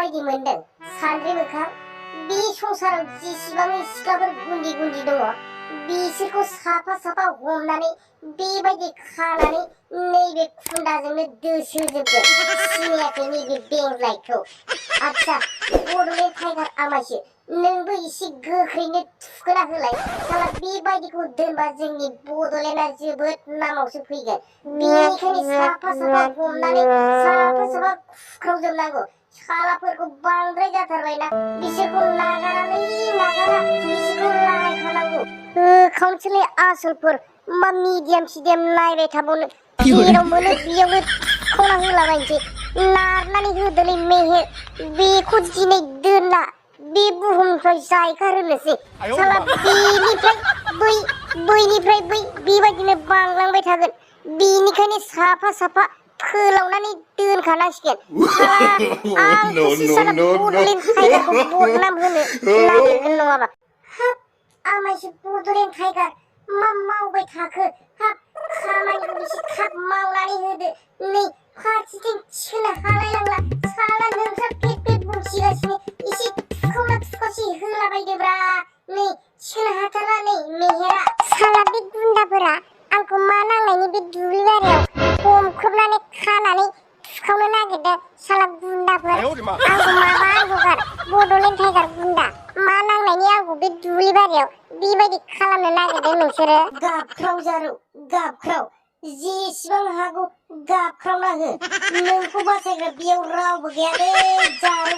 माबायदि मोनदों सानद्रि मोखां बे संसाराव जेसेबां सिख्लाफोर गुन्दि गुन्दि दङ बिसोरखौ साफा साफा हमनानै बेबायदि खानानै नैबे खुन्दाजोंनो दोसोजोबगोन सिनायाखै नैबे बेंलाइटखौ आदसा बड'लेण्ड टाइगार आमायसो नोंबो एसे गोख्रैनो थुखोना होलाय साला बेबायदिखौ दोनबा जोंनि बड'लेण्डआ जोबोद नामावसो फैगोन बेनिखायनो साफा साफा हमनानै साफा साफा खुख्रावजोबनांगौ सालाफोरखौ बांद्राय जाथारबायना बिसोरखौ नागारा बिसोरखौ लायखानांगौ काउन्सिलनि आसलफोर मा मिडियाम सिडियाम नायबाय थाबावनो जेराव मोनो बेयावनो थुखावना होलाबायनोसै नारनानै होदोलै मेहेर बेखौ दिनै दोनला बे बुहुमनिफ्राय जायखारहोनोसै साला बैनिफ्राय बै बेबायदिनो बांलांबाय थागोन बेनिखायनो साफा साफा फोलावनानै दोनखानांसिगोन आंखौसो साला बड'लेण्ड टाइगारखौ बदनाम होनो नागिरगोन नङाबा हाब आमायसो बड'लेण्ड टाइगार मा मावबाय थाखो हाब खामानिखौ एसे थाब मावनानै होदो नै फारसेथिं थिखोनो हालायलांला साला नोंस्रा पेट पेट बुंसिगासिनो एसे थुखावसि होलाबायदोब्रा नै थिखोनो हाथारला नै मेहेरा साला बे गुन्दाफोरा आंखौ मा नांनायनि बे दुब्लि बारियाव हमख्रबनानै खानानै थुखावनो नागिरदों साला गुन्दाफोर आंखौ माबा हगार बड'लेण्ड टाइगार गुन्दा मा नांनायनि आंखौ बे दुब्लि बारियाव बेबायदि खालामनो नागिरदों नोंसोरो गाबख्राव जारौ गाबख्राव जेसेबां हागौ गाबख्रावना हो नोंखौ बासायग्रा बेयाव रावबो गैयालै जारौ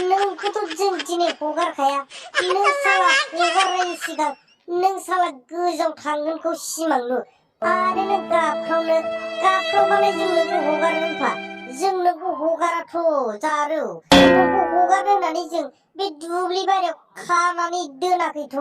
नोंखौथ' जों दिनै हगारखाया नों साला हगारनायनि सिगां नों साला गोजौआव थांगोनखौ सिमां नु आरो नों गाबख्रावबालाय जों नोंखौ हगारनो होनफा जों नोंखौ हगाराथ' जारौ नोंखौ हगारनो होननानै जों बे दुब्लि बारियाव खानानै दोनाखैथ'